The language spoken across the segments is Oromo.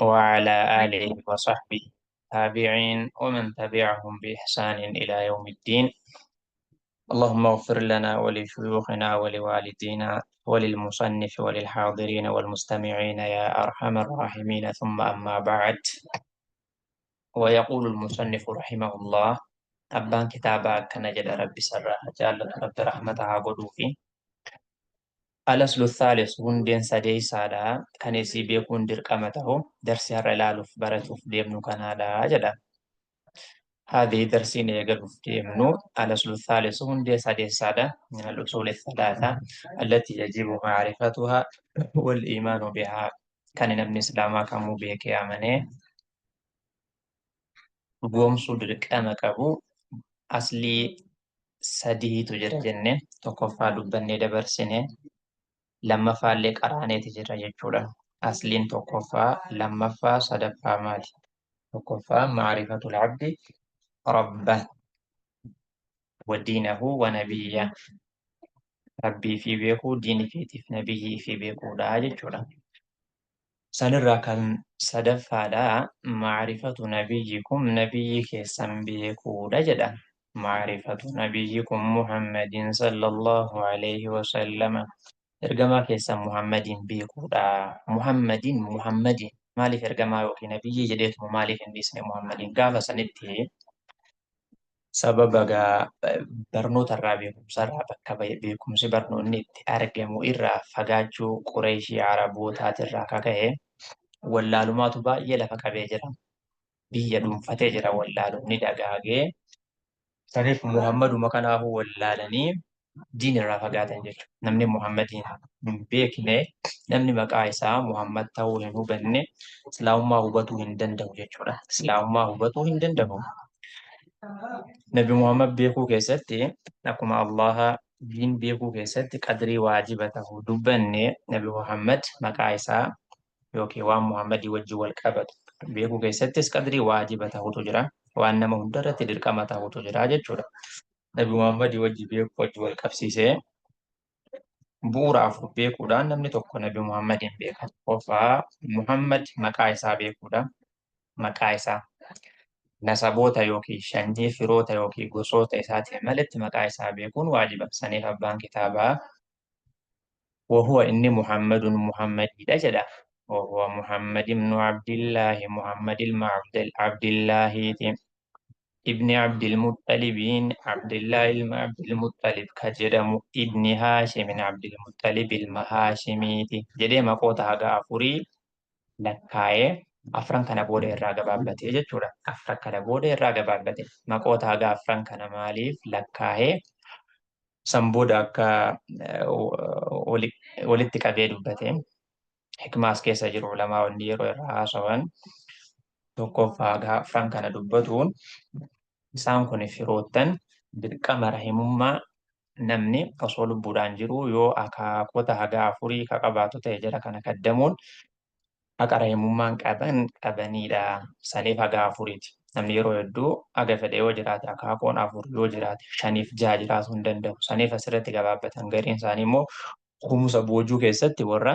وعلى آله وصحبه تابعين ومن تبعهم بإحسان إلى يوم الدين. اللهم اغفر لنا ولشيوخنا ولوالدينا وللمصنف وللحاضرين والمستمعين يا أرحم الراحمين. ثم أما بعد، ويقول المصنف رحمه الله: أبان كتابا كان جل ربي سرا جل رب رحمتها قدوفي. الأصل الثالث هندين سدي سادا كان يسي بيكون درقمته درس هرلال في برته في ديمنو كان هذا جدا. هذه درسين يقرب في ديمنو. الأصل الثالث هندين سدي سادا من الأصول الثلاثة التي يجب معرفتها والإيمان بها. كان نبني سلاما كمو بيك يا مني قوم صدرك أما كبو أصلي سديه تجرى جنة تقفى لبني دبرسنة lammaffaallee qaraaneeti jira jechuudha. Asliin tokkoffaa, lammaffaa, sadaffaa maali? Tokkoffaa maarifatul abdi rabba wa diinahu wa nabiyya. Rabbii fi beekuu, diinii fiitiif nabiyyii fi beekuudha jechuudha. Sanirraa kan sadaffaadhaa maarifatu nabiyyikum, nabiyyi keessan beekuudha jedha. Maarifatu nabiyyikum Muhammadin sallallahu alayhi wa sallama. Ergamaa keessan Muhammadin beekuudha. Muhammadin maaliif ergamaa yookiin nabiyyi jedheetuma maaliif hin dhiisne Muhammadin? Gaafa sanitti sababa barnootarraa beekumsarraa bakka beekumsi barnoonni itti argamu irraa fagaachuu Qureeshii Arabootaatiirraa kaka'e wallaalumaatu baay'ee lafa qabee jira. Biyya dhuunfatee jira wallaalumni dagaagee. Saniif Muhammaduma kanaafuu wallaalanii diin irraa fagaatan jechuudha. Namni Muhammadin hin beekne, namni maqaa isaa Muhammad ta'uu hin hubanne islaamummaa hubatuu hin danda'u jechuudha. Islaamummaa hubatuu hin danda'u. Nabi Muhammad beekuu keessatti akkuma Allah diin beekuu keessatti qadrii waajiba ta'uu dubbanne, Nabi Muhammad maqaa isaa yookiin waan Muhammadii wajjin wal qabatu beekuu keessattis qadrii waajiba ta'utu jira. Waan nama hundarratti dirqama ta'utu jira jechuudha. Nabi Muhammadii wajjin wal qabsiisee bu'uura afur beekuudhaan namni tokko Nabi Muhammadin beeka. Qofaa Muhammad maqaa isaa beekuudha. Maqaa isaa nasaboota yookiin sanyii firoota yookiin gosoota isaatiin malatti maqaa isaa beekuun waajiba. Saniif abbaan kitaabaa وهو إني محمد محمدي جدا. وهو محمد بن عبد الله محمد عبد الله ابن عبد المطلب عبد الله عبد المطلب كجدم ابن هاشم عبد المطلب المهاشمي جدي مقوت هذا أفوري لكاية أفران كان بودي الرقة بابتي جتورا أفران كان بودي الرقة بابتي مقوت هذا أفران كان ماليف لكاية سمبودا كا ولدت كبير بتي حكماس كيس جرو علماء والنيرو الراسوان توقف هذا أفران كان دبتون isaan kun firoottan dirqama rahimummaa namni osoo lubbuudhaan jiru yoo akaakota haga afurii ka qabaatu ta'e jara kana kaddamuun haqa rahimummaan qabanidha. Saniif haga afuriiti. Namni yeroo hedduu haga fedhe yoo jiraate akaakoon afur yoo jiraate shaniif jaha jiraatu hin danda'u. Saniif asirratti gabaabbatan gariin isaanii immoo kumusa boojuu keessatti warra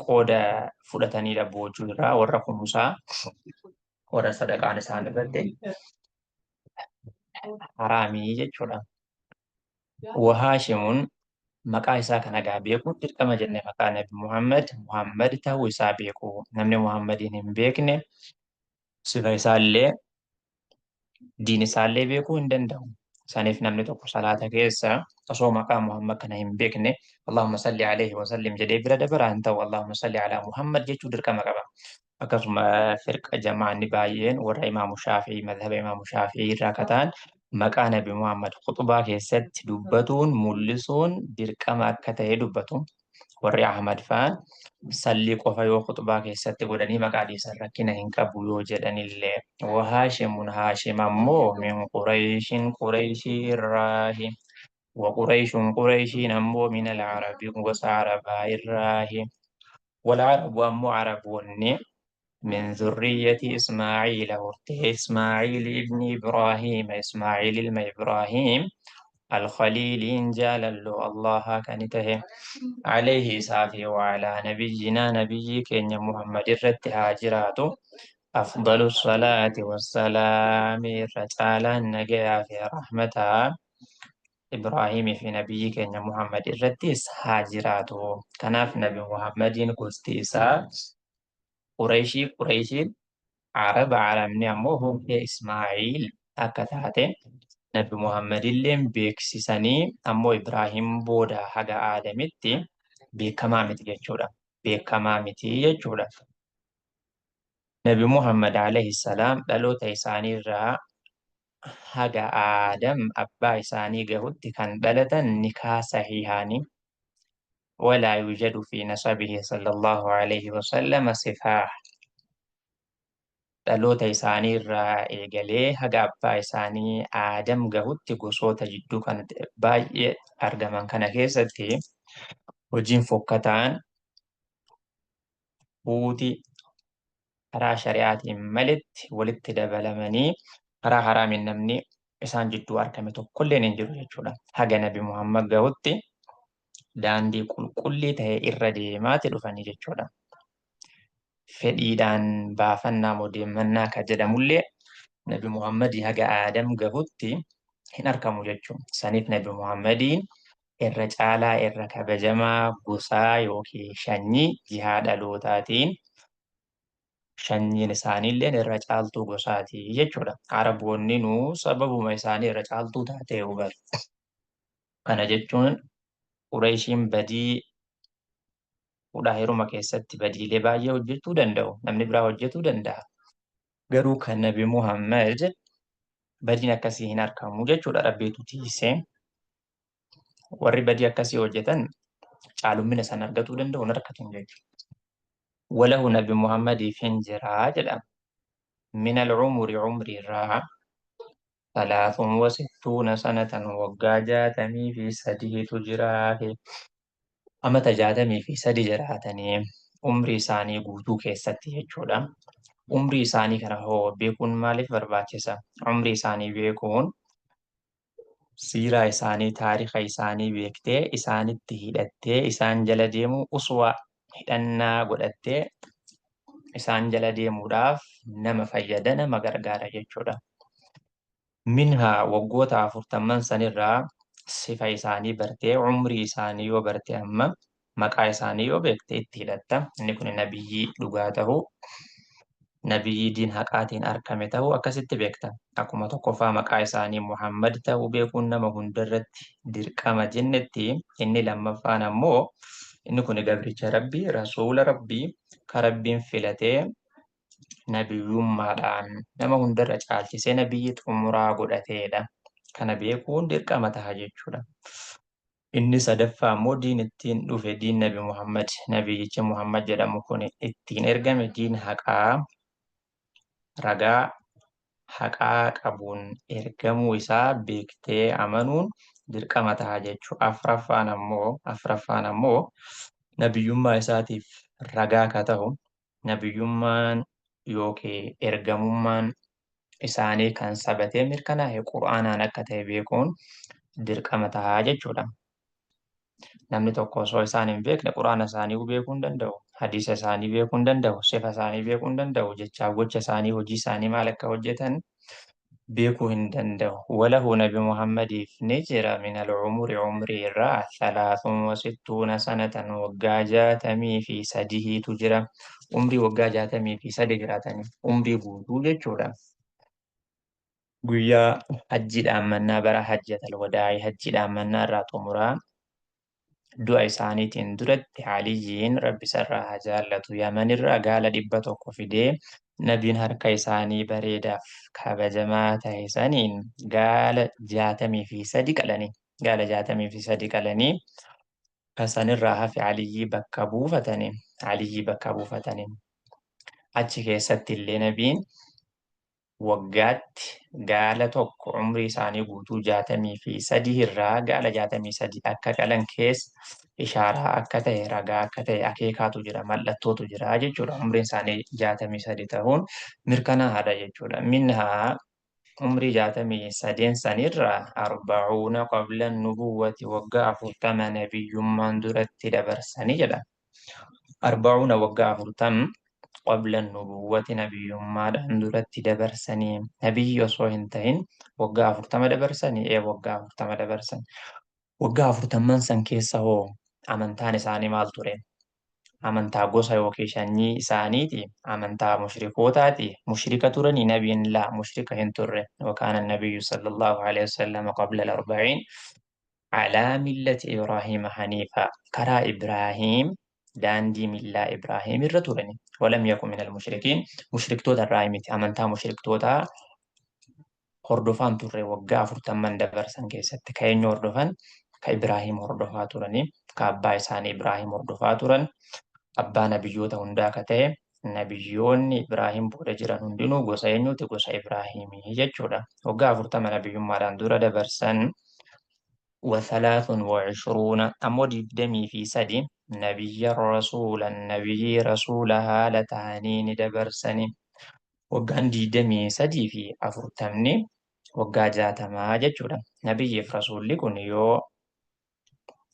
qooda fudhatanidha. Boojuu irraa warra kumusaa warra sadaqaan isaan irratti haraamii jechuudha. Wahaashimuun maqaa isaa kana gaa beekuun dirqama jenne maqaa Nabi Muhammad ta'uu isaa beeku. Namni Muhammadin hin beekne sifa isaallee diin isaallee beekuu hin danda'u. Saniif namni tokko salaata keessa osoo maqaa Muhammad kana hin beekne Allahumma salli alayhi wa sallim jedhee bira dabaraa hin ta'u. Allahumma salli alaa Muhammad jechuu dirqama qaba. Akkasuma firqa jamaanni baay'een warra Imaamu Shaafii madhaba Imaamu Shaafii irraa kataan maqaa Nabi Muhammad khutbaa keessatti dubbatuun mul'isuun dirqama akka ta'e dubbatu. Warri Ahmad fa'aan sallii qofa yoo khutbaa keessatti godhanii maqaa dhiisan rakkina hin qabu yoo jedhanillee. Wahaashimuun haashim ammoo min Qureeshin Qureeshii irraahi. Waqureeshuun Qureeshiin ammoo min al-Arabi gosa Arabaa irraahi. والعرب أمو عربوني من ذرية إسماعيل ورته إسماعيل ابن إبراهيم إسماعيل إبراهيم الخليل جالل الله كنته عليه سافي وعلى نبينا نبي كين محمد الرت هاجرات أفضل الصلاة والسلام رتالا نجا في رحمتها إبراهيم في نبي كين محمد الرتيس هاجرات كناف نبي محمد قستيسا قريشي عرب عالمني أمه في إسماعيل أكتاته نبي محمد اللي بيكسسني أمو إبراهيم بودا حاجة آدمتي بكما متي جتشورا بكما متي جتشورا نبي محمد عليه السلام قالوا تيساني را حاجة آدم أبا إساني قهد كان بلدا نكا صحيحاني ولا يوجد في نسبه صلى الله عليه وسلم صفاح dhaloota isaanii irraa eegalee haga abbaa isaanii Aadam gahutti gosoota jidduu kan baay'ee argaman kana keessatti hojiin fokkataan fuuti karaa shari'aatiin malitti walitti dabalamanii karaa haraamiin namni isaan jidduu argame tokkolleen hin jiru jechuudha. Haga Nabi Muhammad gahutti daandii qulqullii ta'e irra deemaati dhufanii jechuudha. Fedhiidhaan baafannaa moo deemmannaa kan jedhamullee Nabi Muhammadii haga Aadam gahutti hin argamu jechuudha. Saniif Nabi Muhammadiin irra caalaa irra kabajamaa gosaa yookiin sanyii jihaa dhalootaatiin sanyiin isaaniillee irra caaltuu gosaati jechuudha. Araboonni nuu sababuma isaanii irra caaltuu taatee hubatu. Kana jechuun Qureeshiin badii fuudhaa heeruma keessatti badiilee baay'ee hojjechuu danda'u. Namni biraa hojjetuu danda'a. Garuu kan Nabi Muhammad badiin akkasii hin argamu jechuudha. Rabbiitu tiisee warri badii akkasii hojjetan caalummina san argatuu danda'u hin argatan jechuudha. Walahu Nabi Muhammadiif hin jiraa jedhama. Min al-umri irraa ثلاث وستون سنة وقا جاتمي في سديه تجراه أما تجاتمي في سدي جراتني عمري ثاني قوتو كيستي يجودا عمري ثاني كان هو بيكون مالف برباچسا عمري ثاني بيكون سيرا إساني تاريخ إساني بيكتي إساني تهيدتي إسان جلديمو أسوأ هدنا قدتي إسان جلديمو راف نما فيدنا مغرغارة يجودا منها وقوتا فرتمان سنرا صفة إساني برتي عمري إساني يو برتي أما مقا إساني يو بيكتي اتهلتا نكون نبي لغاته نبي دين حقاتين أركمته أكست بيكتا أكما تقفى مقا إساني محمد تهو بيكون نما هندرت دركام جنتي إني لما فانا مو إني كوني قبريش ربي رسول ربي كربين فلتي Nabiyyummaadhaan nama hundarra caalchisee nabiyyi xumuraa godhateedha. Kana beekuun dirqama taha jechuudha. Inni sadaffaa immoo diin ittiin dhufe diin Nabi Muhammad. Nabiyyichi Muhammad jedhamu kun ittiin ergame diin haqaa ragaa haqaa qabuun ergamuu isaa beektee amanuun dirqama taha jechuudha. Afraffaan ammoo nabiyyummaa isaatiif ragaa ka ta'u nabiyyummaan yookiin ergamummaan isaanii kan sabatee mirkanaa'e qura'aanaan akka ta'e beekuun dirqama tahaa jechuudha. Namni tokko osoo isaan hin beekne qura'aana isaanii beekuu hin danda'u. Hadiisa isaanii beekuu hin danda'u. Sifa isaanii beekuu hin danda'u. Jechaa gocha isaanii hojii isaanii maal akka hojjetan beekuu hin danda'u. Walahu Nabi Muhammadiif ni jira min umrii irraa 63 sanatan waggaa 63tu jira. Umrii waggaa 63 jiraatanii umrii guutuu jechuudha. Guyyaa hajjiidhaan mannaa bara hajjatal wadaa'ii hajjiidhaan mannaa irraa xumuraa du'a isaaniitiin duratti Aliyyiin Rabbi sarraa haa jaallatu Yamanirraa gaala 100 fidee nabiin harka isaanii bareedaaf kabajamaa ta'e saniin gaala 63 qalanii gaala 63 qalanii kasanirraa hafe Aliyyii bakka buufatanii achi keessatti illee nabiin waggaatti gaala tokko umrii isaanii guutuu 63 irraa gaala 63 akka qalan keessa ishaaraa akka ta'e ragaa akka ta'e akeekaatu jira mallattootu jira jechuudha. Umriin isaanii 63 ta'uun mirkanaa'aadha jechuudha. Minhaa umrii 63 sanirraa arba'uuna qabla nubuwwati waggaa 40 nabiyyummaan duratti dabarsanii jedha. Arba'uuna waggaa 40 qabla nubuwwati nabiyyummaadhaan duratti dabarsanii nabiyyi osoo hin ta'in waggaa 40 dabarsanii waggaa 40 dabarsan. Waggaa 40 san keessa hoo amantaan isaanii maal ture? Amantaa gosa yookiin sanyii isaaniiti. Amantaa mushrikootaati. Mushrika turanii nabiin laa mushrika hin turre. Wakaana nabiyyu sallallahu alaihi wasallam qabla al-arba'iin alaa millati Ibraahiima haniifa. Karaa Ibraahiim daandii millaa Ibraahiim irra turani. Walam yakun minal mushrikiin. Mushriktoota irraa miti. Amantaa mushriktootaa hordofaan turre waggaa 40 dabarsan keessatti. Ka eenyu hordofan? Ka Ibraahiim hordofaa turanii. Ka abbaa isaanii Ibraahiim hordofaa turan. Abbaa nabiyyoota hundaa akka ta'e nabiyyoonni Ibraahiim booda jiran hundinuu gosa eenyuuti? Gosa Ibraahimii jechuudha. Waggaa 40 nabiyyummaadhaan dura dabarsan. Wathalaatun wa'ishruuna ammoo 23 nabiyya rasuulan nabiyyi rasuula haala ta'anii ni dabarsani. Waggaan 23 fi 40 waggaa 60 jechuudha. Nabiyyiif rasuulli kun yoo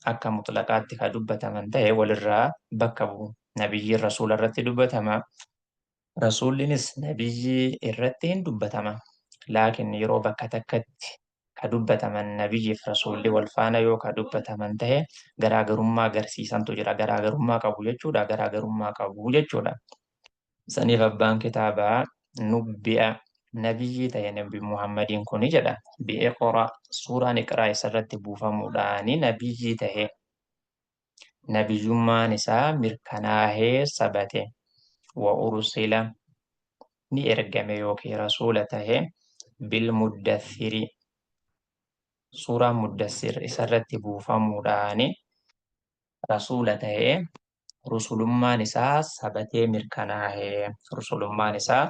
akka mutlaqaatti kan dubbataman ta'e walirraa bakka bu'u. Nabiyyiin rasuula irratti dubbatama. Rasuullinis nabiyyi irratti hin dubbatama. Laakiin yeroo bakka takkatti kan dubbataman nabiyyiif rasuulli wal faana yoo kan dubbataman ta'e garaagarummaa agarsiisantu jira. Garaagarummaa qabu jechuudha. Garaagarummaa qabu jechuudha. Saniif abbaan kitaabaa nubbi'a nabiyyi ta'e nabi Muhammadiin kuni jedha. Bi'iqra suuraan iqraa isarratti buufamuudhaani nabiyyi ta'e nabiyyummaan isaa mirkanaahee sabate wa ursila ni ergame yookiin rasuula ta'e bil muddathiri suuraan muddassir isarratti buufamuudhaani rasuula ta'e rusulummaan isaa sabatee mirkanaahee rusulummaan isaa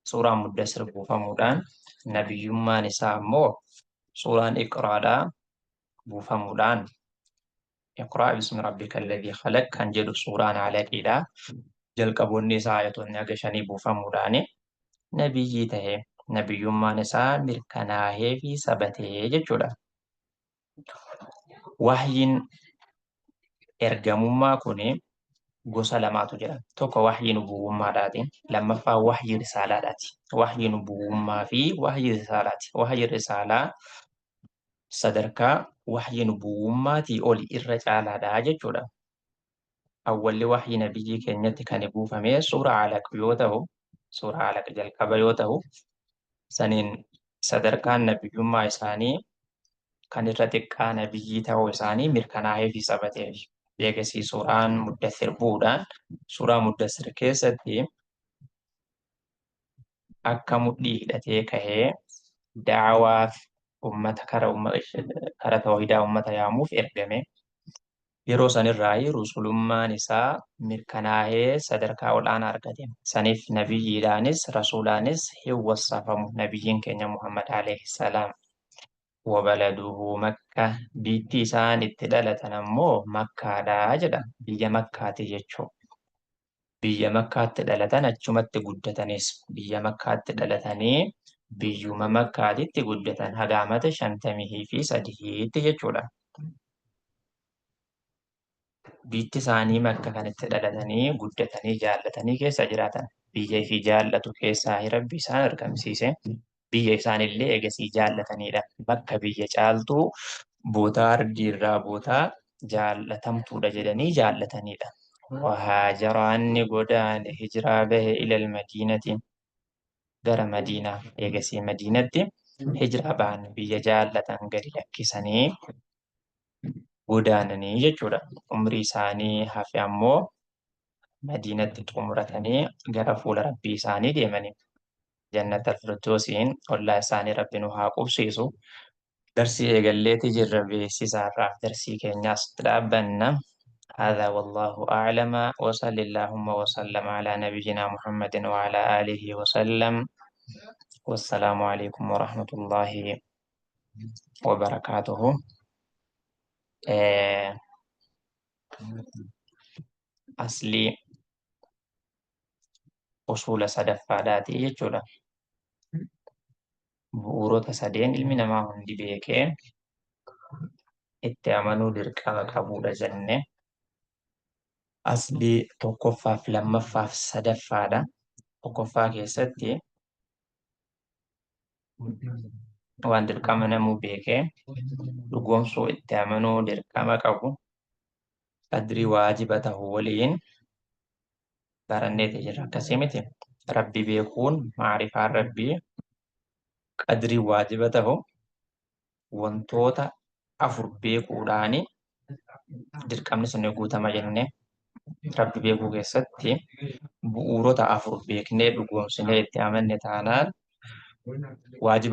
suuraan muddassir buufamuudhaan nabiyyummaan isaa ammoo suuraan iqraadhaa buufamuudhaan iqraa bismi rabbika alladhii khalaq kan jedhu suuraan alaqiidhaa jalqaboonni isaa ayatoonni aga 5 buufamuudhaani nabiyyi ta'e nabiyyummaan isaa mirkanaahee fi sabatee jechuudha. Wahyiin ergamummaa kuni gosa lamaatu jira. Tokko wahyii nubuwwummaadhaati. Lammaffaa wahyii risaalaadhaati. Wahyii nubuwwummaa fi wahyii risaalaati. Wahyii risaalaa sadarkaa wahyii nubuwwummaatii oli irra caalaadha jechuudha. Awwalli wahyii nabiyyii keenyatti kan buufame suuraa alaq yoo ta'u, suuraa alaq jalqaba yoo ta'u, saniin sadarkaan nabiyyummaa isaanii kan irra xiqqaa nabiyyii ta'uu isaanii mirkanaa'ee fi sabateef. Eegasii suuraan muddassir bu'uudhaan suuraa muddassir keessatti akka mudhii hidhatee kahee da'awaaf ummata kara tawhidaa ummata yaamuuf ergame. Yeroo sanirraa rusulummaan isaa mirkanaa'ee sadarkaa ol'aanaa argate. Saniif nabiyyiidhaanis rasuulaanis hin wassafamu nabiyyiin keenya Muhammad alayhi salaam. Wabaladuhu makka biitti isaan itti dhalatan ammoo makkaadhaa jedha. Biyya makkaati jechuudha. Biyya makkaatti dhalatan achumatti guddatanis biyya makkaatti dhalatanii biyyuma makkaatitti guddatan hagaamata 53 jechuudha. Biitti isaanii makka kanitti dhalatanii guddatanii jaallatanii keessa jiraatan. Biyya fi jaallatu keessaa rabbi isaan argamsiise. Biyya isaanillee eegasii jaallatanidha. Bakka biyya caaltuu bootaa ardiirraa bootaa jaallatamtuudha jedhanii jaallatanidha. Wahaajaraanni godaane hijiraa bahe ilal madiinati gara madiinaa eegasii madiinatti hijiraa bahan biyya jaallatan gadi lakkisanii godaananii jechuudha. Umrii isaanii hafe ammoo madiinatti xumuratanii gara fuula rabbii isaanii deemanii. Jannata al-Firdoosiin ollaa isaanii rabbi nu haa qubsiisu. Darsii eegalleeti jirra beeksisaarraa darsii keenyaas dhaabbanna. هذا والله أعلم وصل اللهم وسلم على نبينا محمد وعلى آله وسلم والسلام عليكم ورحمة الله وبركاته. أصلي أصول صدفة ذاتي يجولا bu'uurota sadeen ilmi namaa hundi beekee itti amanuu dirqama qabudha jenne. Aslii tokkoffaaf lammaffaaf sadaffaadha. Tokkoffaa keessatti waan dirqama namuu beekee dhugoomsuu itti amanuu dirqama qabu qadrii waajiba ta'u waliin baranneeti jirra. Akkasii miti rabbi beekuun maarifaan rabbii qadrii waajiba ta'u wantoota 4 beekuudhaani dirqamni sun guutama jenne. Rabbi beekuu keessatti bu'uurota 4 beeknee dhugoomsinee itti amanne taanaan waajiba